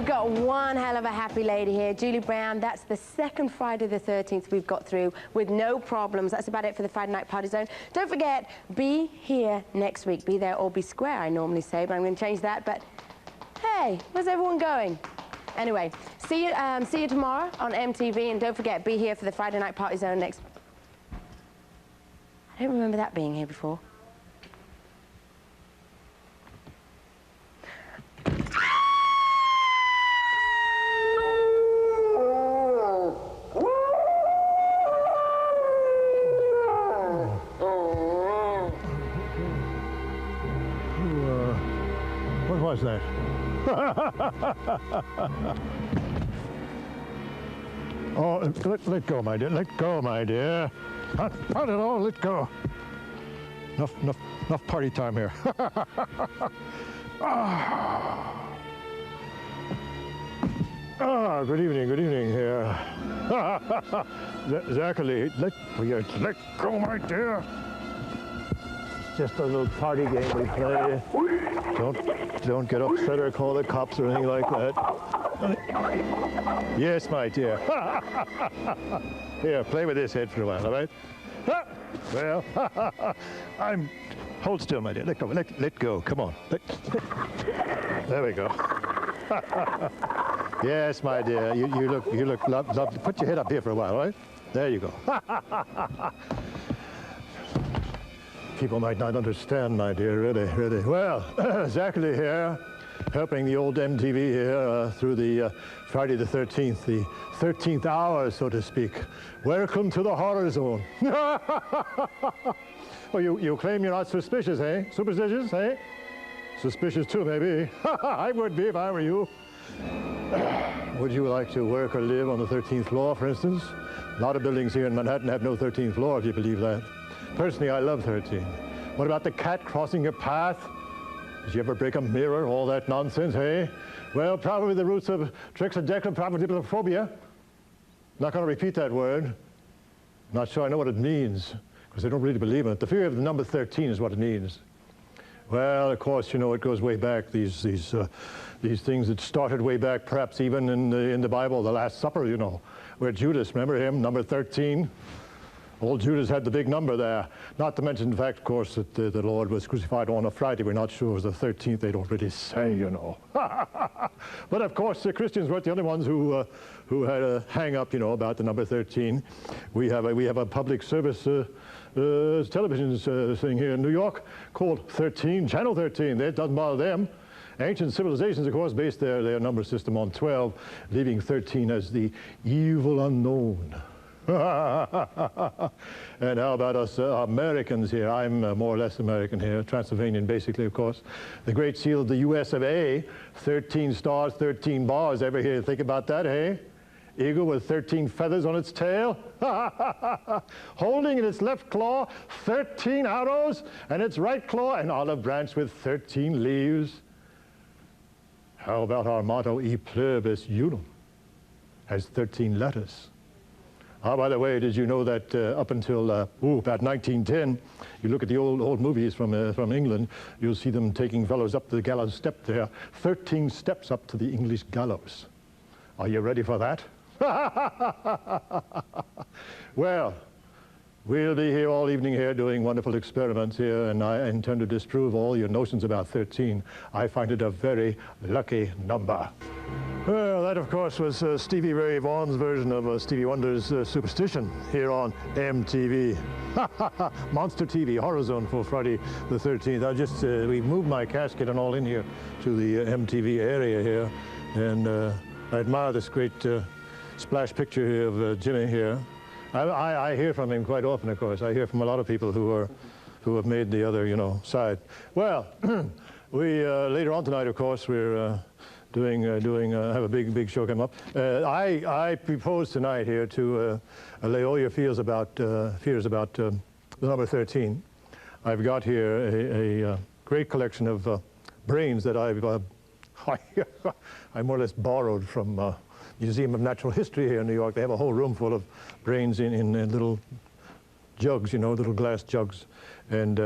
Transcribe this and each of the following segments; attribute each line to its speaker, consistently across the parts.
Speaker 1: we've got one hell of a happy lady here, Julie Brown. That's the second Friday the 13th we've got through with no problems. That's about it for the Friday Night Party Zone. Don't forget, be here next week. Be there or be square, I normally say, but I'm going to change that. But hey, where's everyone going? Anyway, see you tomorrow on MTV, and don't forget, be here for the Friday Night Party Zone next. I don't remember that being here before.
Speaker 2: What was that? Oh, let go, my dear. Let go, my dear. Not at all. Let go. Enough party time here. Good evening here. Zacherley, let go, my dear. It's just a little party game we play. Don't get upset or call the cops or anything like that. Yes, my dear. Here, play with this head for a while, all right? Well, hold still, my dear. Let go. Let go. Come on. There we go. Yes, my dear. You look lovely. Put your head up here for a while, all right? There you go. People might not understand, my dear, really. Well, Zacherley here, helping the old MTV here through the Friday the 13th, the 13th hour, so to speak. Welcome to the horror zone. Well, you claim you're not suspicious, eh? Superstitious, eh? Suspicious too, maybe. I would be if I were you. Would you like to work or live on the 13th floor, for instance? A lot of buildings here in Manhattan have no 13th floor, if you believe that. Personally, I love 13. What about the cat crossing your path? Did you ever break a mirror? All that nonsense, hey? Well, probably the roots of trichotillomania. Not going to repeat that word. Not sure I know what it means, because I don't really believe in it. The fear of the number 13 is what it means. Well, of course, you know, it goes way back. These things that started way back, perhaps even in the Bible, the Last Supper, you know, where Judas, remember him, number 13? Old Judas had the big number there. Not to mention the fact, of course, that the Lord was crucified on a Friday. We're not sure it was the 13th. They don't really say, you know. But of course, the Christians weren't the only ones who had a hang-up, you know, about the number 13. We have a public service television thing here in New York called 13, Channel 13. That doesn't bother them. Ancient civilizations, of course, based their number system on 12, leaving 13 as the evil unknown. And how about us Americans here? I'm more or less American here, Transylvanian basically, of course. The Great Seal of the US of A, 13 stars, 13 bars. Ever hear think about that, eh? Eagle with 13 feathers on its tail, holding in its left claw 13 arrows, and its right claw an olive branch with 13 leaves. How about our motto, E pluribus unum, has 13 letters. Oh, by the way, did you know that up until about 1910, you look at the old movies from England, you'll see them taking fellows up the gallows step there, 13 steps up to the English gallows. Are you ready for that? Well, we'll be here all evening here doing wonderful experiments here, and I intend to disprove all your notions about 13. I find it a very lucky number. Well, that, of course, was Stevie Ray Vaughan's version of Stevie Wonder's Superstition here on MTV. Monster TV, Horror Zone for Friday the 13th. We moved my casket and all in here to the MTV area here, and I admire this great splash picture here of Jimmy here. I hear from him quite often, of course. I hear from a lot of people who have made the other, you know, side. Well, we later on tonight, of course, we're have a big show coming up. I propose tonight here to lay all your fears about the number 13. I've got here a great collection of brains that I more or less borrowed from Museum of Natural History here in New York. They have a whole room full of brains in little jugs, you know, little glass jugs. And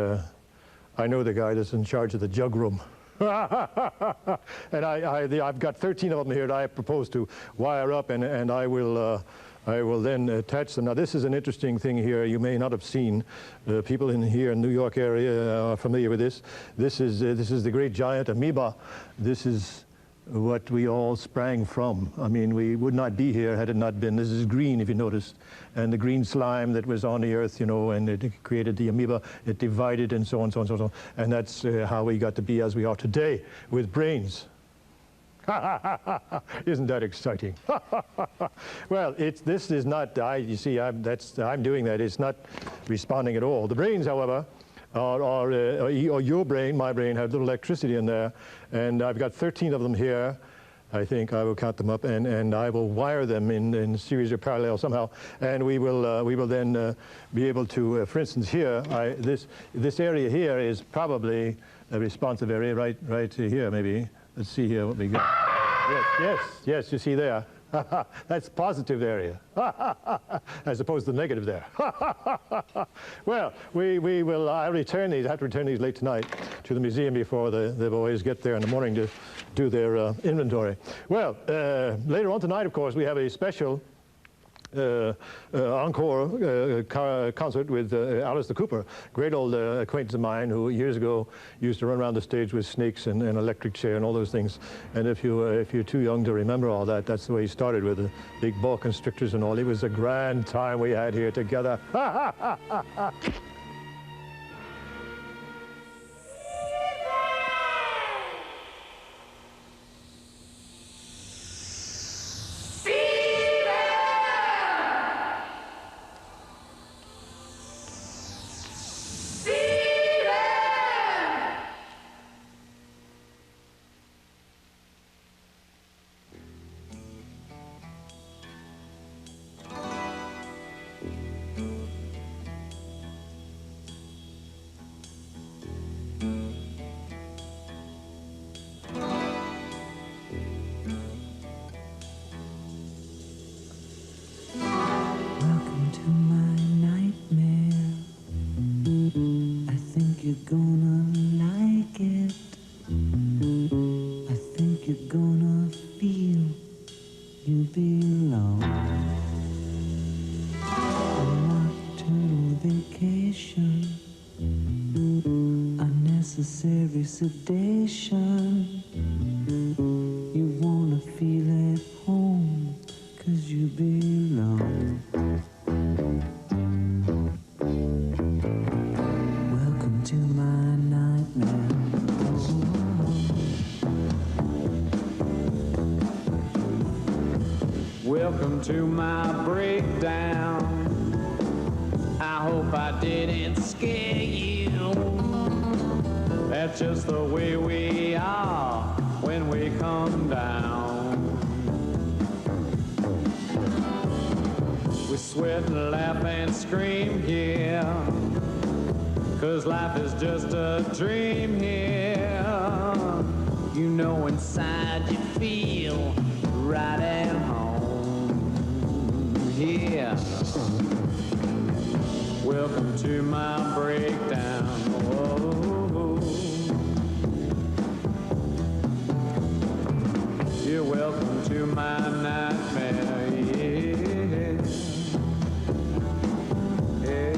Speaker 2: I know the guy that's in charge of the jug room. And I've got 13 of them here that I propose to wire up, and I will then attach them. Now, this is an interesting thing here you may not have seen. People in here in the New York area are familiar with this. This is the great giant amoeba. This is what we all sprang from. I mean, we would not be here had it not been. This is green, if you noticed, and the green slime that was on the earth, you know, and it created the amoeba. It divided and so on, so on, so on, so on. And that's how we got to be as we are today, with brains. Isn't that exciting? Well, this is not, you see, I'm doing that. It's not responding at all. The brains, however, or your brain, my brain, have little electricity in there, and I've got 13 of them here. I think I will count them up, and I will wire them in a series of parallel somehow, and we will then be able to, for instance, here, this area here is probably a responsive area, right here maybe. Let's see here what we got. Yes, you see there. That's positive area, as opposed to the negative there. Well, I'll return these. I have to return these late tonight to the museum before the boys get there in the morning to do their inventory. Well, later on tonight, of course, we have a special encore concert with Alistair Cooper, great old acquaintance of mine who years ago used to run around the stage with snakes and an electric chair and all those things. And if you're too young to remember all that, that's the way he started, with the big boa constrictors and all. It was a grand time we had here together.
Speaker 3: Sedation, you wanna feel at home, 'cause you belong. Welcome to my nightmare. Welcome to my breakdown. I hope I didn't scare you. That's just the way we are when we come down. We sweat and laugh and scream here, 'cause life is just a dream here. You know inside you feel right at home here. Welcome to my breakdown. Whoa. You're welcome to my nightmare, yeah. Yeah.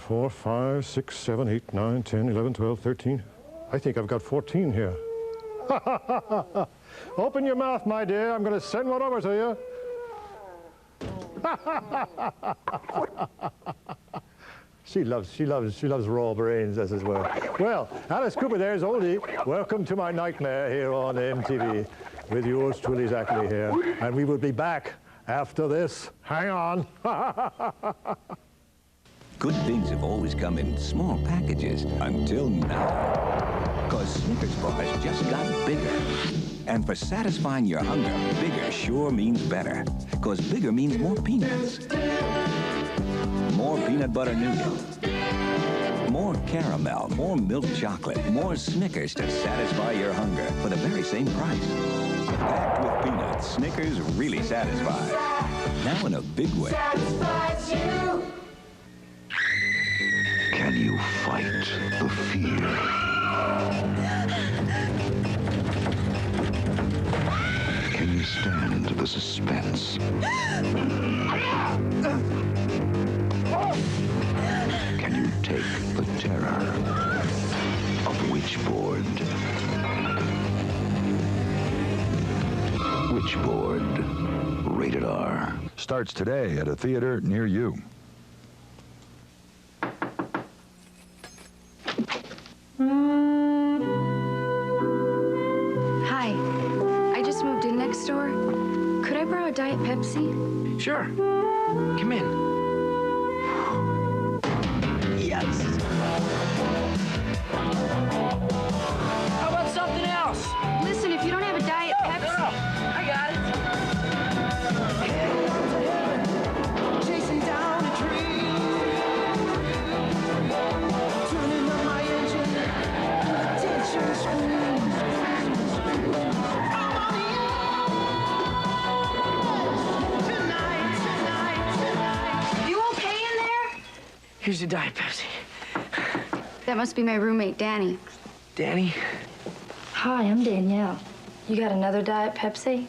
Speaker 2: 4, 5, 6, 7, 8, 9, 10, 11, 12, 13. I think I've got 14 here. Open your mouth, my dear. I'm going to send one over to you. She loves raw brains, as it were. Well, Alice Cooper there's oldie. Welcome to my nightmare here on MTV with yours truly, Zacherley here. And we will be back after this. Hang on.
Speaker 4: Good things have always come in small packages until now. Because Snickers bars just got bigger. And for satisfying your hunger, bigger sure means better. Because bigger means more peanuts. More peanut butter nougat. More caramel, more milk chocolate, more Snickers to satisfy your hunger for the very same price. Packed with peanuts, Snickers really satisfies. Now in a big way.
Speaker 5: Satisfies you.
Speaker 6: Can you fight the fear? Can you stand the suspense? Can you take the terror of Witchboard? Witchboard, rated R.
Speaker 7: Starts today at a theater near you.
Speaker 8: Hi, I just moved in next door. Could I borrow a Diet Pepsi?
Speaker 9: Sure. Come in. Yes. How about something else?
Speaker 8: Listen, if you don't have a Diet Pepsi...
Speaker 9: No, I got it.
Speaker 5: Chasing down a dream. Turning on my engine. Attention scream. I'm on you. Tonight.
Speaker 8: You okay in there?
Speaker 9: Here's your Diet Pepsi.
Speaker 8: That must be my roommate, Danny.
Speaker 9: Danny?
Speaker 10: Hi, I'm Danielle. You got another Diet Pepsi?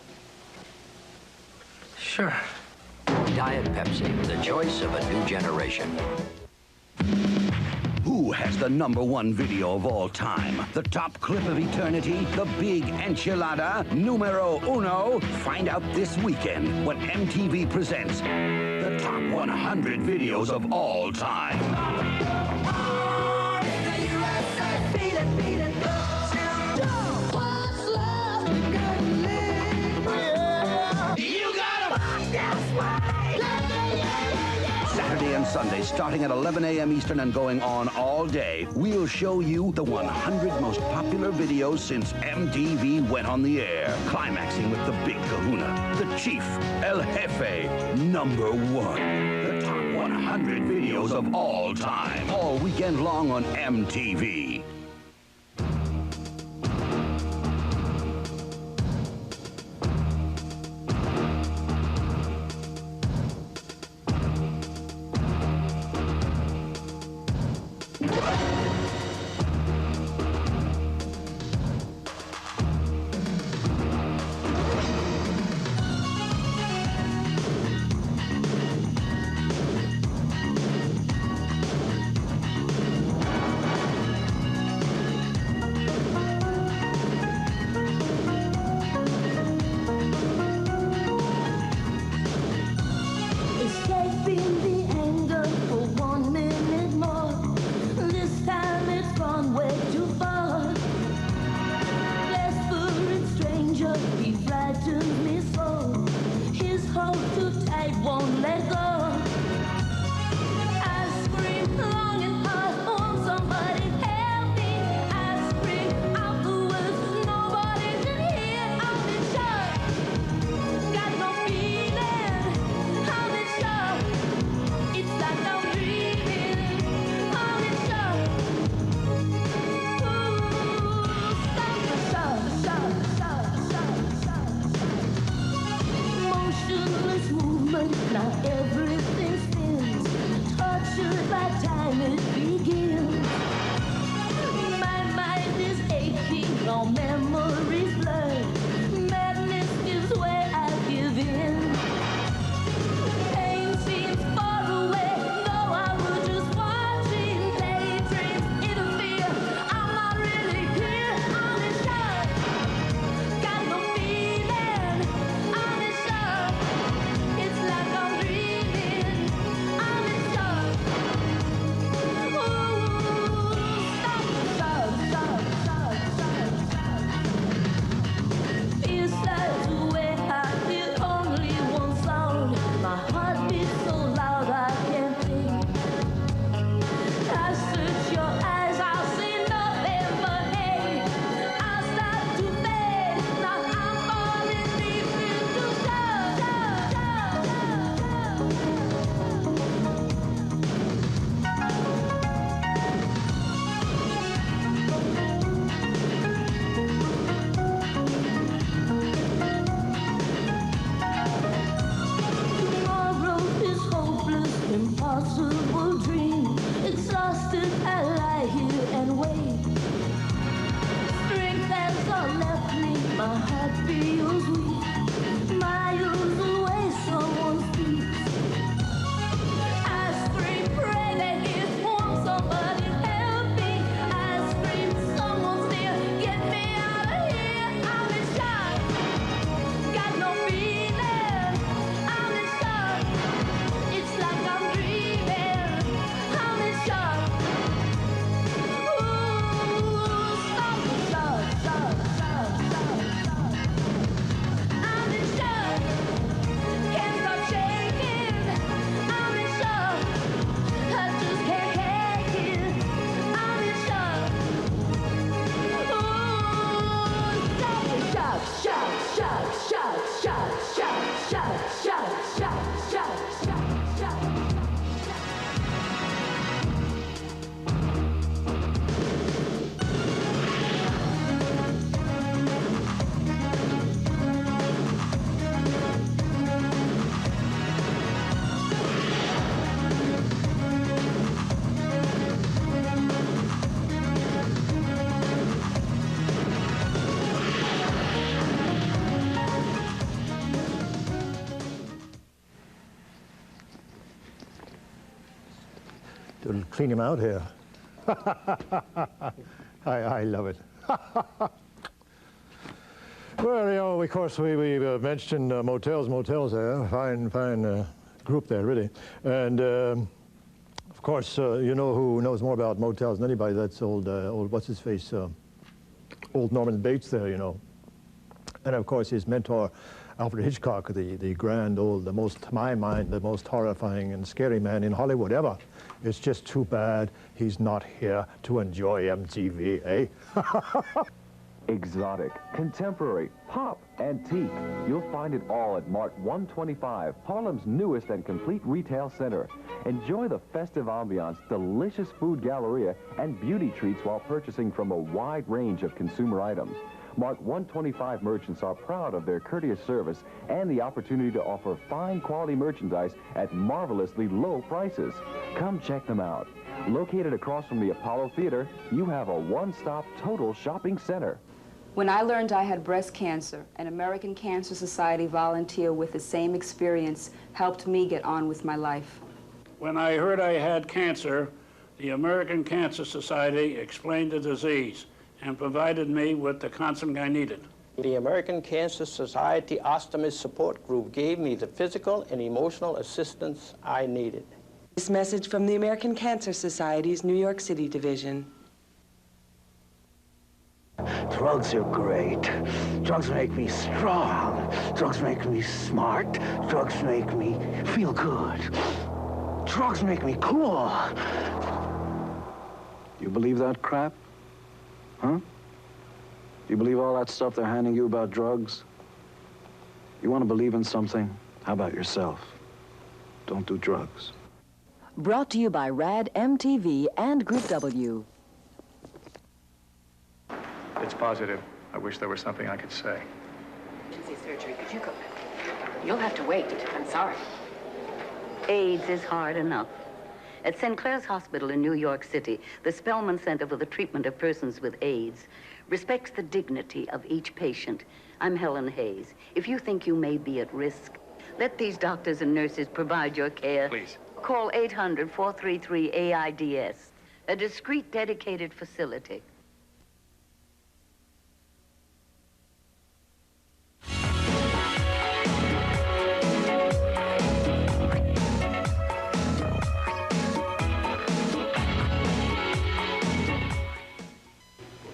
Speaker 9: Sure.
Speaker 11: Diet Pepsi, the choice of a new generation.
Speaker 12: Who has the #1 video of all time? The top clip of eternity? The big enchilada? Numero uno? Find out this weekend when MTV presents the top 100 videos of all time. Saturday and Sunday, starting at 11 a.m. Eastern and going on all day, we'll show you the 100 most popular videos since MTV went on the air. Climaxing with the big kahuna, the chief, El Jefe, #1. The top 100 videos of all time. All weekend long on MTV.
Speaker 5: My heart feels weak, miles away someone speaks. I scream, pray that it's warm, somebody help me. I scream, someone's near, get me out of here. I'm in shock, got no feeling. I'm in shock, it's like I'm dreaming. I'm in shock.
Speaker 2: To clean him out here. I love it. Well, you know, of course, we mentioned motels there. Fine group there, really. And of course, you know who knows more about motels than anybody? That's old what's his face, old Norman Bates there, you know. And of course, his mentor, Alfred Hitchcock, the grand old, the most, to my mind, the most horrifying and scary man in Hollywood ever. It's just too bad he's not here to enjoy MTV, eh?
Speaker 13: Exotic, contemporary, pop, antique. You'll find it all at Mart 125, Harlem's newest and complete retail center. Enjoy the festive ambiance, delicious food galleria, and beauty treats while purchasing from a wide range of consumer items. Mart 125 merchants are proud of their courteous service and the opportunity to offer fine quality merchandise at marvelously low prices. Come check them out. Located across from the Apollo Theater, you have a one-stop total shopping center.
Speaker 14: When I learned I had breast cancer, an American Cancer Society volunteer with the same experience helped me get on with my life.
Speaker 15: When I heard I had cancer, the American Cancer Society explained the disease and provided me with the counseling I needed.
Speaker 16: The American Cancer Society Ostomy Support Group gave me the physical and emotional assistance I needed.
Speaker 17: This message from the American Cancer Society's New York City division.
Speaker 18: Drugs are great. Drugs make me strong. Drugs make me smart. Drugs make me feel good. Drugs make me cool.
Speaker 19: You believe that crap? Huh? Do you believe all that stuff they're handing you about drugs? You want to believe in something? How about yourself? Don't do drugs.
Speaker 20: Brought to you by RAD, MTV, and Group W.
Speaker 21: It's positive. I wish there was something I could say.
Speaker 22: Emergency surgery. Could you go? You'll have to wait. I'm sorry.
Speaker 23: AIDS is hard enough. At St. Clair's Hospital in New York City, the Spellman Center for the Treatment of Persons with AIDS respects the dignity of each patient. I'm Helen Hayes. If you think you may be at risk, let these doctors and nurses provide your care.
Speaker 21: Please.
Speaker 23: Call 800-433-AIDS, a discreet, dedicated facility.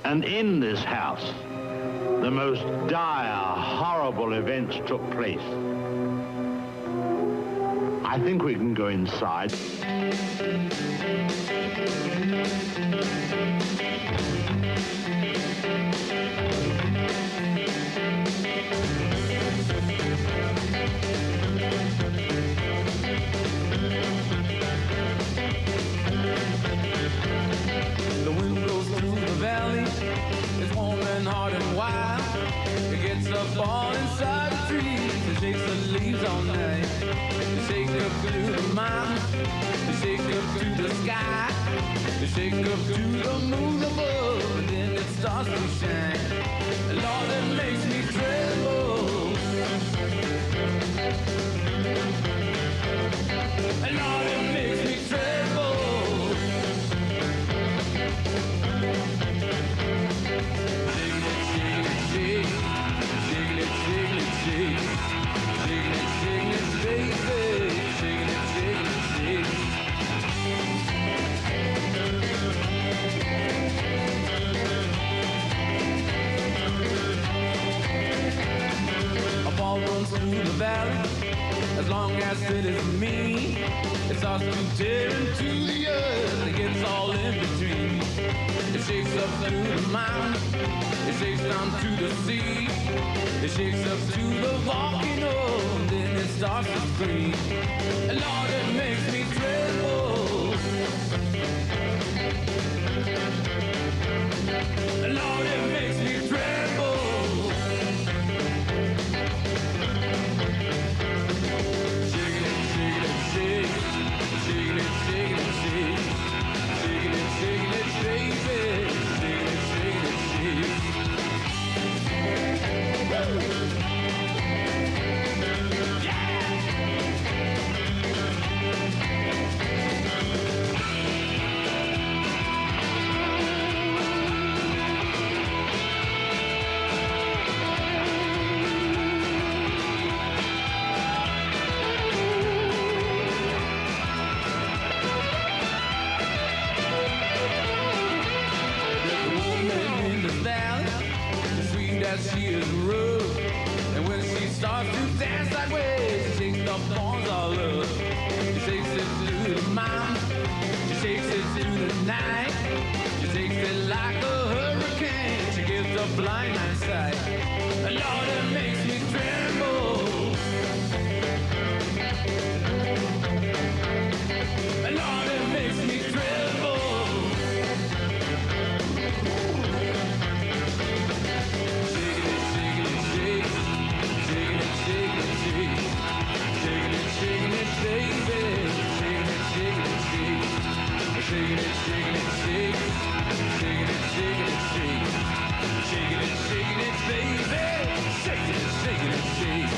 Speaker 24: And in this house, the most dire, horrible events took place. I think we can go inside.
Speaker 5: The wind blows through the valley. It's warm and hard and wild. It gets up all inside the trees and shakes the leaves all night. It shakes up to the mountains. It shakes up to the sky. It shakes up to the moon above, and then it starts to shine. Lord, it makes me
Speaker 1: through the valley. As long as it is me, it starts to tear into the earth. It gets all in between. It shakes up through the mountain. It shakes down to the sea. It shakes up to the volcano. And then it starts to scream. And Lord, it makes me tremble. And Lord, it makes me tremble. Shaking it, shaking it, shake. Shaking it, shaking it, shake. Shaking it, shaking it, baby. Shaking it, shaking it, shake. She is rude, and when she starts to dance that way, she shakes the bones of love. She shakes it through the mountain, she shakes it through the night, she shakes it like a hurricane. She gives the blind man sight. And Lord, it makes me tremble. And Lord, it makes me tremble. Shaking it, baby. Shaking it, shaking it, shake. Shaking it, shaking it, shake. Shaking it, shaking it, shake. Shaking it, shaking it, baby. Shaking it, shaking it, shake.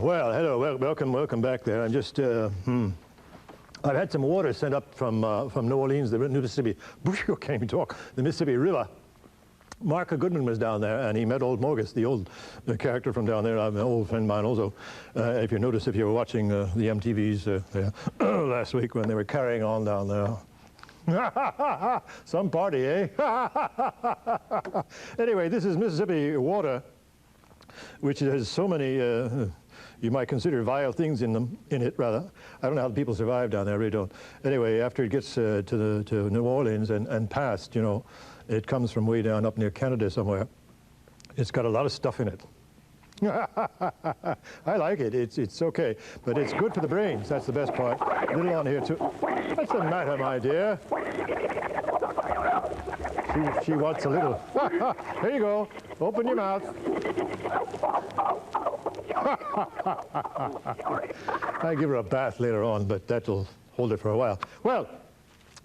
Speaker 2: Well, hello, welcome back there. I'm just, I've had some water sent up from New Orleans, the Mississippi, can't even talk, the Mississippi River. Mark Goodman was down there, and he met old Morgus, the character from down there. I'm an old friend of mine also. If you notice, if you were watching the MTVs last week when they were carrying on down there. Some party, eh? Anyway, this is Mississippi water, which has so many, you might consider vile things in it, rather. I don't know how the people survive down there, I really don't. Anyway, after it gets to New Orleans and past, you know, it comes from way down up near Canada somewhere. It's got a lot of stuff in it. I like it. It's okay, but it's good for the brains. That's the best part. A little on here too. What's the matter, my dear? She wants a little. Here you go. Open your mouth. I give her a bath later on, but that'll hold it for a while. Well,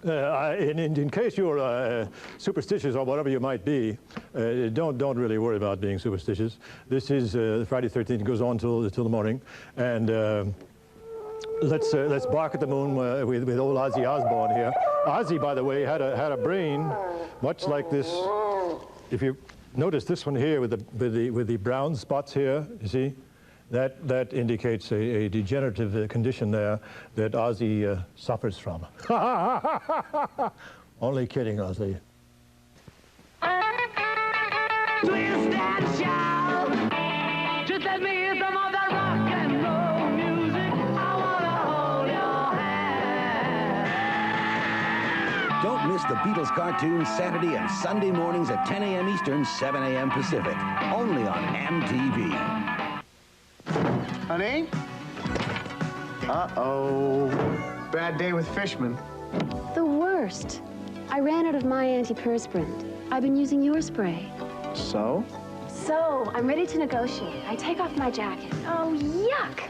Speaker 2: in case you're superstitious or whatever you might be, don't really worry about being superstitious. This is Friday 13th. It goes on till the morning, and let's bark at the moon with old Ozzy Osbourne here. Ozzy, by the way, had a brain much like this. If you notice this one here with the brown spots here, you see. That indicates a degenerative condition there that Ozzy suffers from. Only kidding, Ozzy.
Speaker 5: Twist and shout. Just let me hear some of that rock and roll music. I wanna hold your hand.
Speaker 12: Don't miss the Beatles cartoons Saturday and Sunday mornings at 10 a.m. Eastern, 7 a.m. Pacific. Only on MTV.
Speaker 18: Honey? Uh-oh.
Speaker 3: Bad day with Fishman.
Speaker 4: The worst. I ran out of my antiperspirant. I've been using your spray.
Speaker 3: So?
Speaker 4: So, I'm ready to negotiate. I take off my jacket. Oh, yuck!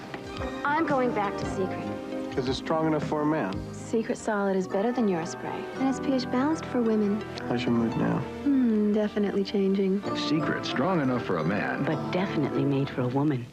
Speaker 4: I'm going back to Secret.
Speaker 3: Is it strong enough for a man?
Speaker 4: Secret Solid is better than your spray. And it's pH balanced for women.
Speaker 3: How's your mood now?
Speaker 4: Definitely changing.
Speaker 6: Secret, strong enough for a man.
Speaker 23: But definitely made for a woman.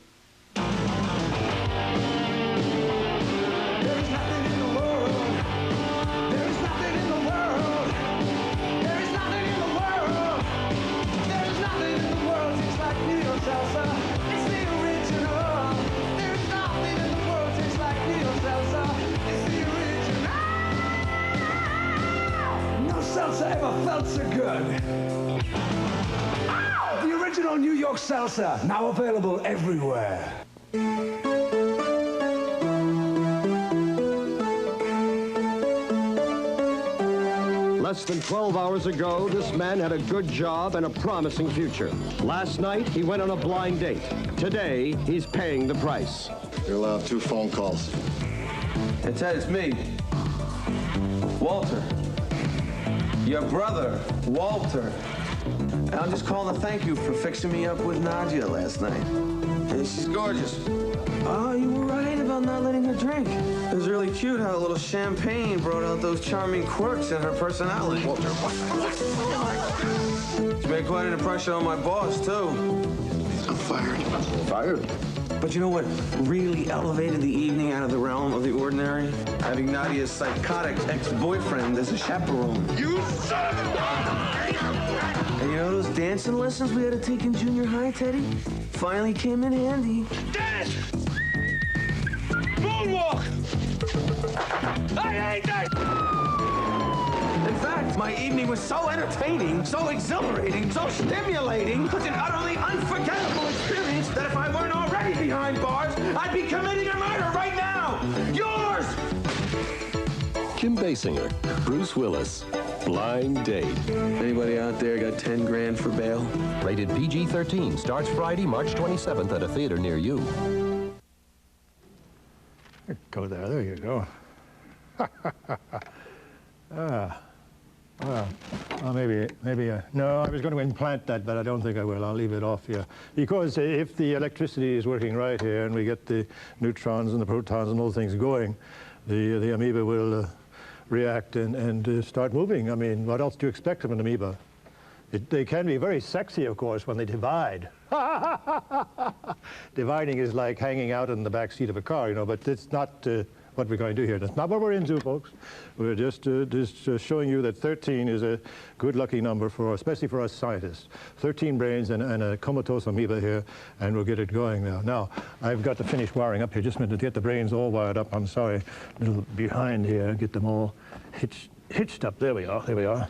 Speaker 7: Ever felt so good. The original New York salsa, now available everywhere.
Speaker 25: Less than 12 hours ago, this man had a good job and a promising future. Last night, he went on a blind date. Today, he's paying the price.
Speaker 26: You're allowed 2 phone calls.
Speaker 27: Hey, Ted, it's me. Walter. Your brother, Walter. And I'm just calling to thank you for fixing me up with Nadia last night. And she's gorgeous. Oh, you were right about not letting her drink. It was really cute how a little champagne brought out those charming quirks in her personality. Walter, she made quite an impression on my boss, too.
Speaker 26: I'm fired. Fired?
Speaker 27: But you know what really elevated the evening out of the realm of the ordinary? Having Nadia's psychotic ex-boyfriend as a chaperone.
Speaker 7: You son of a...
Speaker 27: And you know those dancing lessons we had to take in junior high, Teddy? Finally came in handy.
Speaker 7: Dance! Moonwalk! I hate that!
Speaker 27: In fact, my evening was so entertaining, so exhilarating, so stimulating, such an utterly unforgettable experience that if I weren't already behind bars, I'd be committing a murder right now! Yours!
Speaker 28: Kim Basinger, Bruce Willis, Blind Date.
Speaker 27: Anybody out there got 10 grand for bail?
Speaker 28: Rated PG-13, starts Friday, March 27th at a theater near you.
Speaker 2: Go there you go. Maybe, no, I was going to implant that, but I don't think I will. I'll leave it off here. Because if the electricity is working right here and we get the neutrons and the protons and all things going, the amoeba will react and start moving. I mean, what else do you expect from an amoeba? They can be very sexy, of course, when they divide. Dividing is like hanging out in the back seat of a car, you know, but it's not what we're going to do here. That's not what we're into, folks. We're just showing you that 13 is a good lucky number, especially for us scientists. 13 brains and a comatose amoeba here, and we'll get it going now. Now, I've got to finish wiring up here. Just a minute to get the brains all wired up. I'm sorry, a little behind here. Get them all hitched up. There we are. There we are.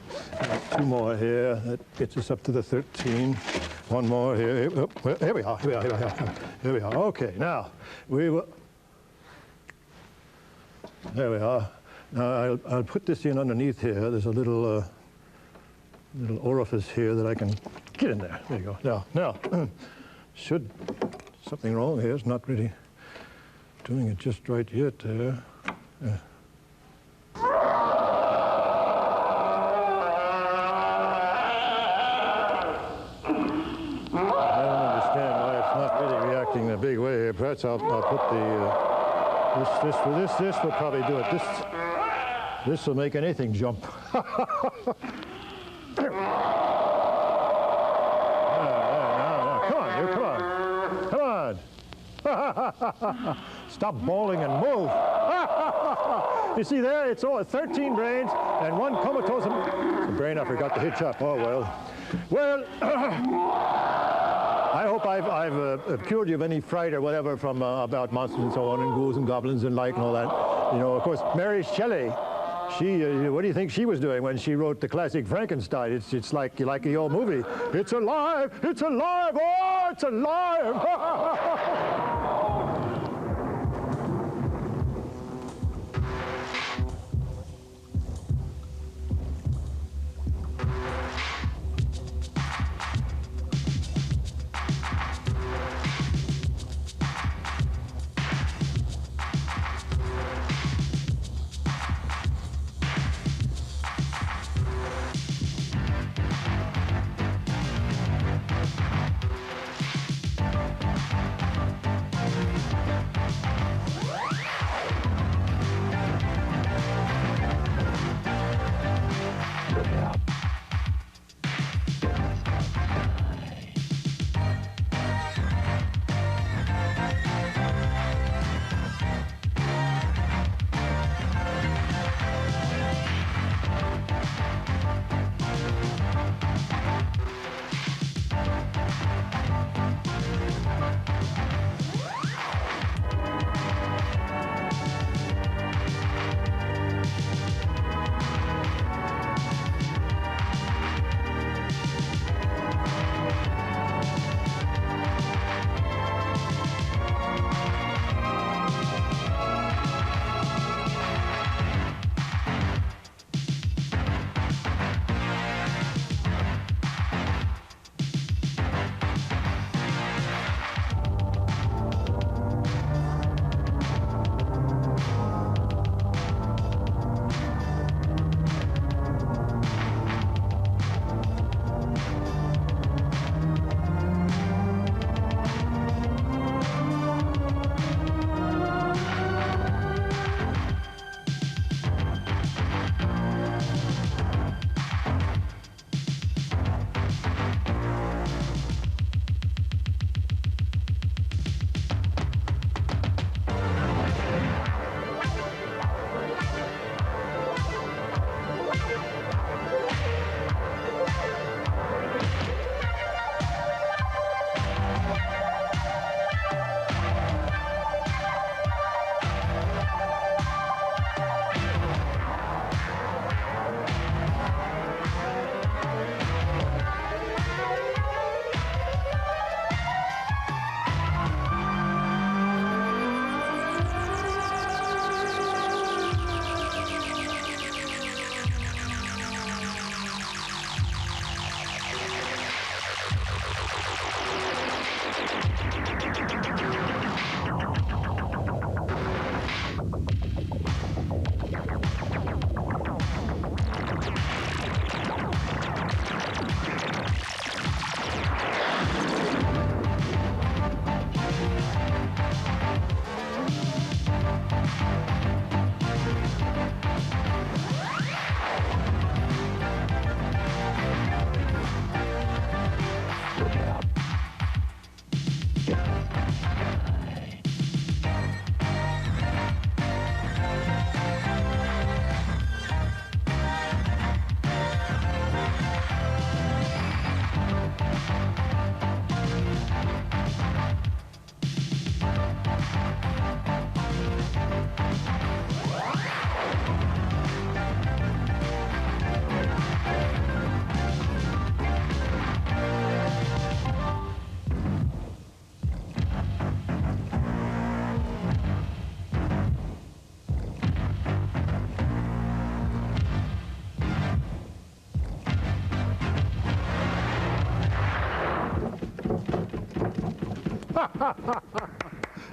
Speaker 2: 2 more here. That gets us up to the 13. 1 more here. Oh, well, here we are. Here we are. Here we are. Here we are. Okay. Now we will. There we are. Now I'll put this in underneath here. There's a little orifice here that I can get in there. There you go. Now, something wrong here. It's not really doing it just right yet. In a big way here. Perhaps I'll put this will probably do it. This will make anything jump. Come on. Stop bawling and move. You see there, it's all 13 brains and 1 comatose. The brain I forgot to hitch up. Oh well. I hope I've cured you of any fright or whatever from about monsters and so on, and ghouls and goblins and like and all that. You know, of course, Mary Shelley, she, what do you think she was doing when she wrote the classic Frankenstein? It's like the old movie. It's alive! It's alive! Oh, it's alive!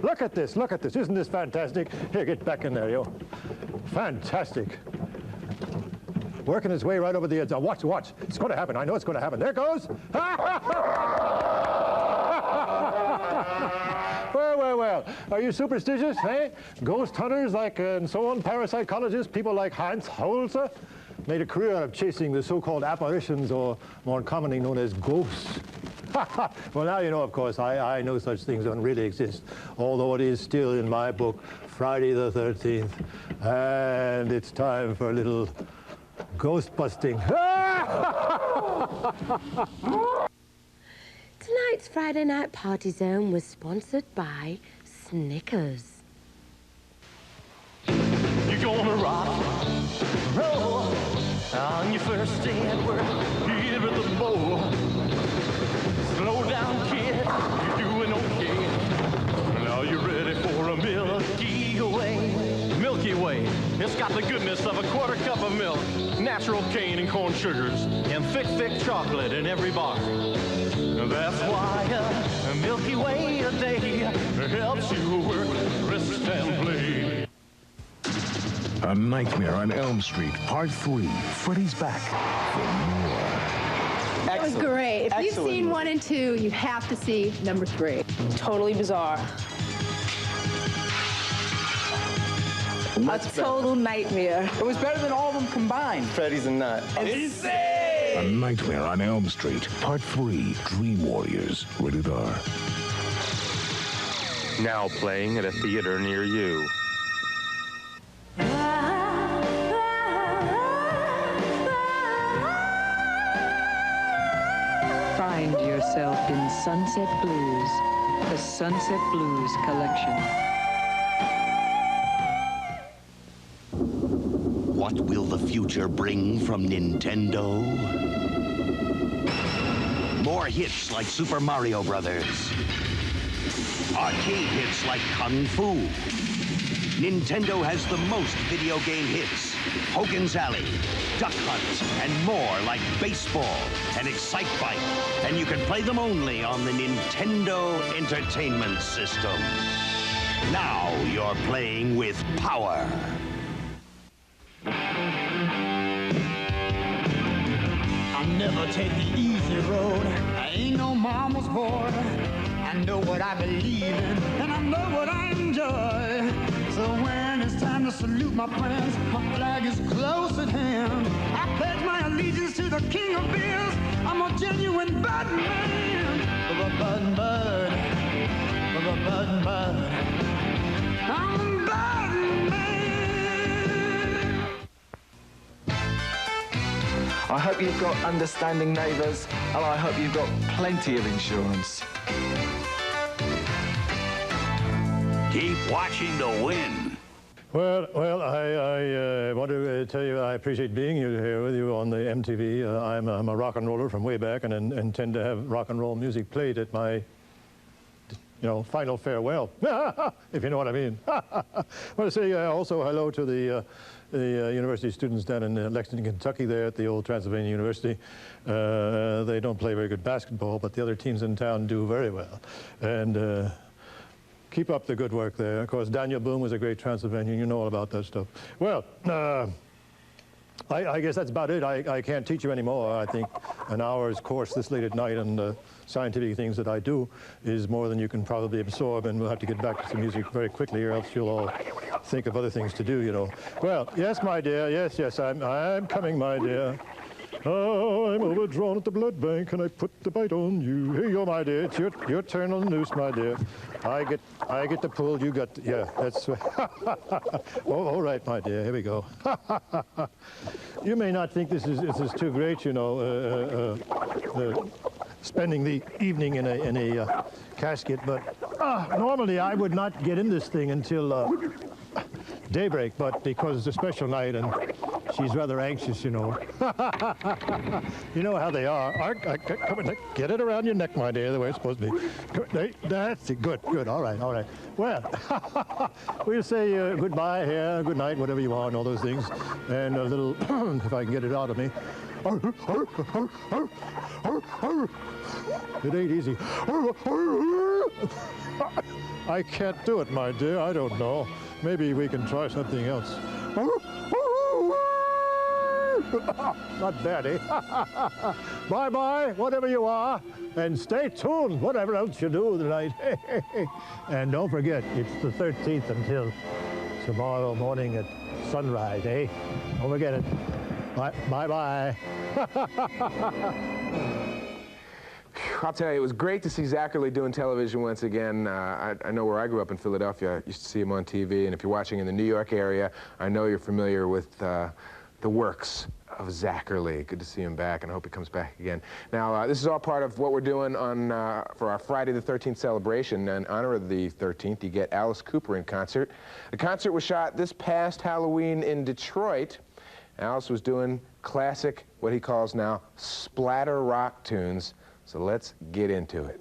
Speaker 2: Look at this, look at this. Isn't this fantastic? Here, get back in there, yo. Fantastic. Working its way right over the edge. Now watch, watch. It's going to happen. I know it's going to happen. There it goes. Well. Are you superstitious, eh? Ghost hunters like and so on, parapsychologists, people like Heinz Holzer made a career out of chasing the so-called apparitions, or more commonly known as ghosts. Well, now you know, of course, I know such things don't really exist, although it is still in my book, Friday the 13th, and it's time for a little ghost busting.
Speaker 8: Tonight's Friday Night Party Zone was sponsored by Snickers.
Speaker 1: You're gonna rock, roll on your first day at work. Here at the bowl. Slow down, kid. You're doing okay. Now you're ready for a Milky Way. Milky Way. It's got the goodness of a quarter cup of milk, natural cane and corn sugars, and thick chocolate in every bar. That's why a Milky Way a day helps you work, rest, and play.
Speaker 6: A Nightmare on Elm Street, Part 3. Freddy's back for more.
Speaker 9: That was great. If you've seen 1 and 2, you have to see number 3. Totally bizarre.
Speaker 10: A total nightmare. It was better than all of them combined.
Speaker 3: Freddy's a nut.
Speaker 6: A Nightmare on Elm Street, Part 3, Dream Warriors, rated R.
Speaker 11: Now playing at a theater near you.
Speaker 13: Find yourself in Sunset Blues, the Sunset Blues Collection.
Speaker 12: What will the future bring from Nintendo? More hits like Super Mario Brothers. Arcade hits like Kung Fu. Nintendo has the most video game hits. Hogan's Alley, Duck Hunt, and more like baseball and Excite Bike. And you can play them only on the Nintendo Entertainment System. Now you're playing with power.
Speaker 1: I never take the easy road. I ain't no mama's boy. I know what I believe in, and I know what I enjoy. So when it's time to salute my friends, my flag is close at hand. I pledge my allegiance to the king of beers. I'm a genuine bud man. Bud. I'm bud man.
Speaker 10: I hope you've got understanding neighbours, and I hope you've got plenty of insurance.
Speaker 12: Keep watching to win.
Speaker 2: Well, I want to tell you I appreciate being here with you on the MTV. I'm a rock and roller from way back, and intend to have rock and roll music played at my, final farewell, if you know what I mean. I want to say also hello to the university students down in Lexington, Kentucky, there at the old Transylvania University. They don't play very good basketball, but the other teams in town do very well. And keep up the good work there. Of course, Daniel Boone was a great Transylvanian. You know all about that stuff. Well, I guess that's about it. I can't teach you anymore. I think an hour's course this late at night on the scientific things that I do is more than you can probably absorb, and we'll have to get back to some music very quickly, or else you'll all think of other things to do, Well, yes, my dear. Yes, I'm coming, my dear. Oh, I'm overdrawn at the blood bank, and I put the bite on you. Here you go, my dear. It's your turn on the noose, my dear. I get the pull. You got that's. Oh, all right, my dear. Here we go. You may not think this is too great, spending the evening in a casket, but normally I would not get in this thing until daybreak, but because it's a special night and she's rather anxious, You know how they are. Come on, get it around your neck, my dear, the way it's supposed to be. That's it. Good. All right. Well, we'll say goodbye here, good night, whatever you want, all those things, and a little, if I can get it out of me. It ain't easy. I can't do it, my dear. I don't know. Maybe we can try something else. Not bad, eh? Bye-bye, whatever you are. And stay tuned, whatever else you do tonight. And don't forget, it's the 13th until tomorrow morning at sunrise, eh? Don't forget it. Bye-bye.
Speaker 14: I'll tell you, it was great to see Zacherley doing television once again. I know where I grew up in Philadelphia. I used to see him on TV, and if you're watching in the New York area, I know you're familiar with the works of Zacherley. Good to see him back, and I hope he comes back again. Now, this is all part of what we're doing on for our Friday the 13th celebration. In honor of the 13th, you get Alice Cooper in concert. The concert was shot this past Halloween in Detroit. Alice was doing classic, what he calls now, splatter rock tunes. So let's get into it.